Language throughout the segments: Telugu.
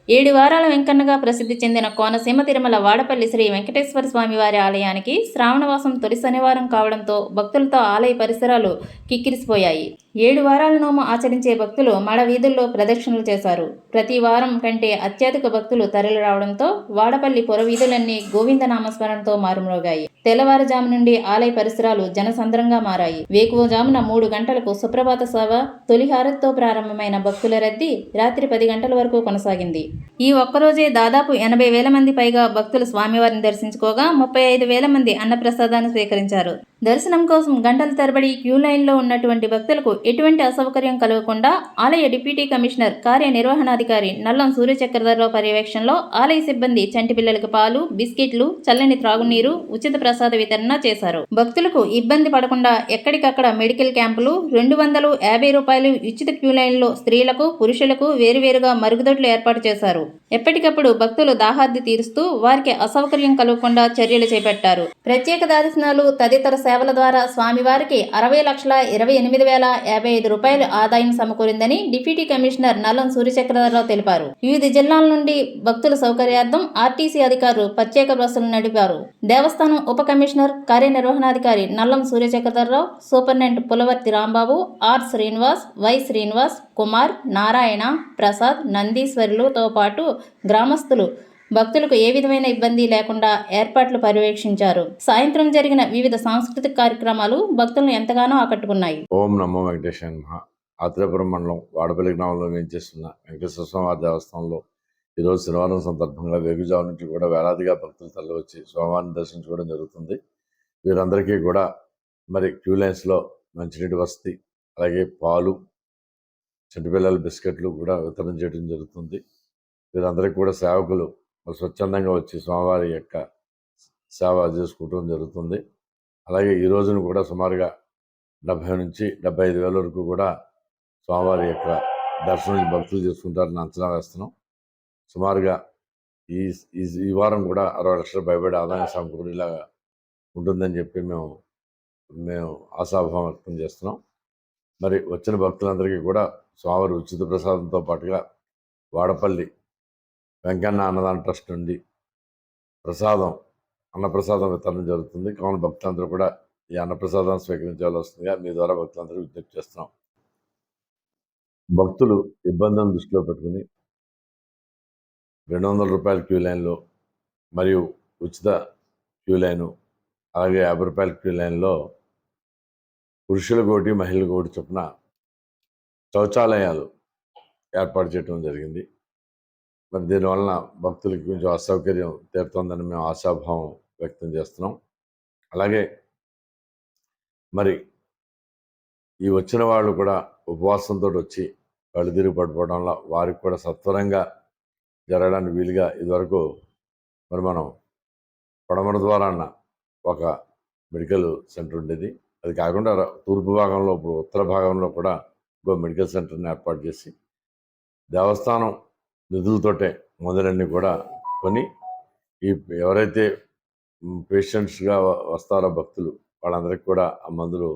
7 వారాల వెంకన్నగా ప్రసిద్ధి చెందిన కోనసీమ తిరుమల వాడపల్లి శ్రీ వెంకటేశ్వర స్వామివారి ఆలయానికి శ్రావణవాసం తొలి శనివారం కావడంతో భక్తులతో ఆలయ పరిసరాలు కిక్కిరిసిపోయాయి. 7 వారాల నోము ఆచరించే భక్తులు మడ వీధుల్లో ప్రదక్షిణలు చేశారు. ప్రతి వారం కంటే అత్యధిక భక్తులు తరలి రావడంతో వాడపల్లి పురవీధులన్నీ గోవింద నామస్మరణతో మారుమ్రోగాయి. తెల్లవారుజాము నుండి ఆలయ పరిసరాలు జనసంద్రంగా మారాయి. వేకువజామున 3 గంటలకు సుప్రభాత సేవ, తొలి హారతితో ప్రారంభమైన భక్తుల రద్దీ రాత్రి 10 గంటల వరకు కొనసాగింది. ఈ ఒక్కరోజే దాదాపు 80,000 మంది పైగా భక్తులు స్వామివారిని దర్శించుకోగా 35,000 మంది అన్నప్రసాదాన్ని స్వీకరించారు. దర్శనం కోసం గంటల తరబడి క్యూ లైన్లో ఉన్నటువంటి భక్తులకు ఎటువంటి అసౌకర్యం కలగకుండా ఆలయ డిప్యూటీ కమిషనర్ కార్యనిర్వహణాధికారి నల్లం సూర్యచక్రధర్రావు పర్యవేక్షణలో ఆలయ సిబ్బంది చంటి పిల్లలకు పాలు, బిస్కెట్లు, చల్లని త్రాగునీరు, ఉచిత ప్రసాద వితరణ చేశారు. భక్తులకు ఇబ్బంది పడకుండా ఎక్కడికక్కడ మెడికల్ క్యాంపులు, 250 రూపాయలు ఉచిత క్యూ లైన్లో స్త్రీలకు, పురుషులకు వేరువేరుగా మరుగుదొడ్లు ఏర్పాటు చేశారు. ఎప్పటికప్పుడు భక్తులు దాహార్ది తీరుస్తూ వారికి అసౌకర్యం కలగకుండా చర్యలు చేపట్టారు. ప్రత్యేక దర్శనాలు తదితర సేవల ద్వారా స్వామివారికి 60,28,055 రూపాయలు ఆదాయం సమకూరిందని డిప్యూటీ కమిషనర్ నల్లం సూర్యచక్రధర్రావు తెలిపారు. వివిధ జిల్లాల నుండి భక్తుల సౌకర్యార్థం ఆర్టీసీ అధికారులు ప్రత్యేక బస్సులు నడిపారు. దేవస్థానం ఉప కమిషనర్ కార్యనిర్వహణాధికారి Nallam Suryachakradhar Rao, superintendent Pulavarthi Rambabu, R Srinivas, Y Srinivas, Kumar, Narayana, Prasad, నందీశ్వరులతో పాటు గ్రామస్తులు భక్తులకు ఏ విధమైన ఇబ్బంది లేకుండా ఏర్పాట్లు పర్యవేక్షించారు. సాయంత్రం జరిగిన వివిధ సాంస్కృతిక కార్యక్రమాలు భక్తులను ఎంతగానో ఆకట్టుకున్నాయి. ఓం నమో వెంకటేశాయ నమః. ఆత్రేయపురం మండలం వాడపల్లి గ్రామంలో వేంచేస్తున్న వెంకటేశ్వర స్వామి దేవస్థానంలో ఈరోజు శనివారం సందర్భంగా వేగుజాము నుంచి కూడా వేలాదిగా భక్తులు తరలి వచ్చి స్వామివారిని దర్శించుకోవడం జరుగుతుంది. వీరందరికీ కూడా మరి క్యూ లైన్స్లో మంచినీటి వసతి, అలాగే పాలు, చిన్నపిల్లల బిస్కెట్లు కూడా వితరణ చేయడం జరుగుతుంది. వీరందరికీ కూడా సేవకులు స్వచ్ఛందంగా వచ్చి స్వామివారి యొక్క సేవ చేసుకోవడం జరుగుతుంది. అలాగే ఈ రోజును కూడా సుమారుగా 70 నుంచి 75,000 వరకు కూడా స్వామివారి యొక్క దర్శనం భక్తులు చేసుకుంటారని అంచనా వేస్తున్నాం. సుమారుగా ఈ వారం కూడా 60 లక్షల పైబడి ఆదాయం సమకూరేలాగా ఉంటుందని చెప్పి మేము ఆశాభావం వ్యక్తం చేస్తున్నాం. మరి వచ్చిన భక్తులందరికీ కూడా స్వామివారి ఉచిత ప్రసాదంతో పాటుగా వాడపల్లి వెంకన్న అన్నదాన ట్రస్ట్ నుండి అన్నప్రసాదం వితరణ జరుగుతుంది. కావున భక్తులందరూ కూడా ఈ అన్నప్రసాదాన్ని స్వీకరించాల్సిందిగా మీ ద్వారా భక్తులందరూ విజ్ఞప్తి చేస్తున్నాం. భక్తులు ఇబ్బందులను దృష్టిలో పెట్టుకుని 200 రూపాయల క్యూ లైన్లో మరియు ఉచిత క్యూ లైను, అలాగే 50 రూపాయల క్యూ లైన్లో పురుషులకు ఒకటి, మహిళలకు ఒకటి చొప్పున శౌచాలయాలు ఏర్పాటు చేయడం జరిగింది. మరి దీనివలన భక్తులకి కొంచెం అసౌకర్యం తీరుతుందని మేము ఆశాభావం వ్యక్తం చేస్తున్నాం. అలాగే మరి ఈ వచ్చిన వాళ్ళు కూడా ఉపవాసంతో వచ్చి కళ్ళు తిరిగి పడిపోవడం వల్ల వారికి కూడా సత్వరంగా జరగడానికి వీలుగా ఇదివరకు మరి మనం పడమర ద్వారా ఒక మెడికల్ సెంటర్ ఉండేది. అది కాకుండా తూర్పు భాగంలో ఇప్పుడు ఉత్తర భాగంలో కూడా ఇంకో మెడికల్ సెంటర్ని ఏర్పాటు చేసి దేవస్థానం నిధులతోటే మందులన్నీ కూడా కొని ఎవరైతే పేషెంట్స్గా వస్తారో భక్తులు వాళ్ళందరికీ కూడా ఆ మందులు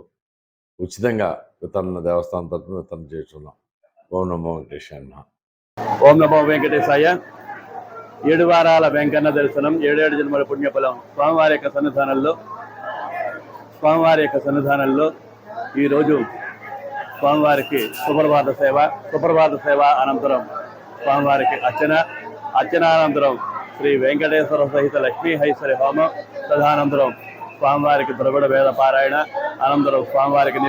ఉచితంగా దేవస్థానం తరఫున వితరణ చేస్తున్నాం. ఓం నమో వెంకటేశాయ నమః. ఓం నమో వెంకటేశాయ. 7 వారాల వెంకన్న దర్శనం, 7 జన్మల పుణ్యఫలం స్వామివారి యొక్క సన్నిధానంలో ఈరోజు స్వామివారికి సుప్రభాత సేవ అనంతరం స్వామివారికి అర్చనానంతరం శ్రీ వెంకటేశ్వర సహిత లక్ష్మీ హైశ్వరి హోమం, తదనంతరం స్వామివారికి ద్రవిడ వేద పారాయణ, అనంతరం స్వామివారికి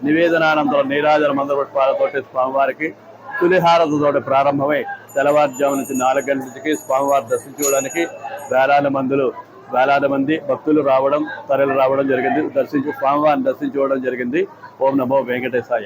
నివేదనానంతరం నీరాజన మంత్రపుష్పాలతోటి స్వామివారికి తులిహారతతోటి ప్రారంభమై తెల్లవారుజాము నుంచి 4 గంటలకి స్వామివారి దర్శించుకోవడానికి వేలాది మంది భక్తులు తరలి రావడం జరిగింది. స్వామివారిని దర్శించుకోవడం జరిగింది. ఓం నమో వెంకటేశాయ.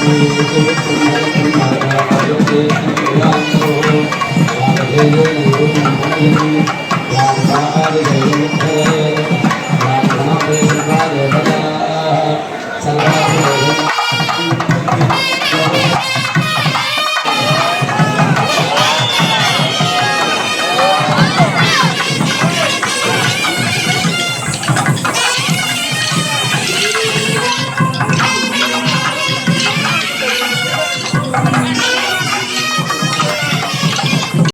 Thank you.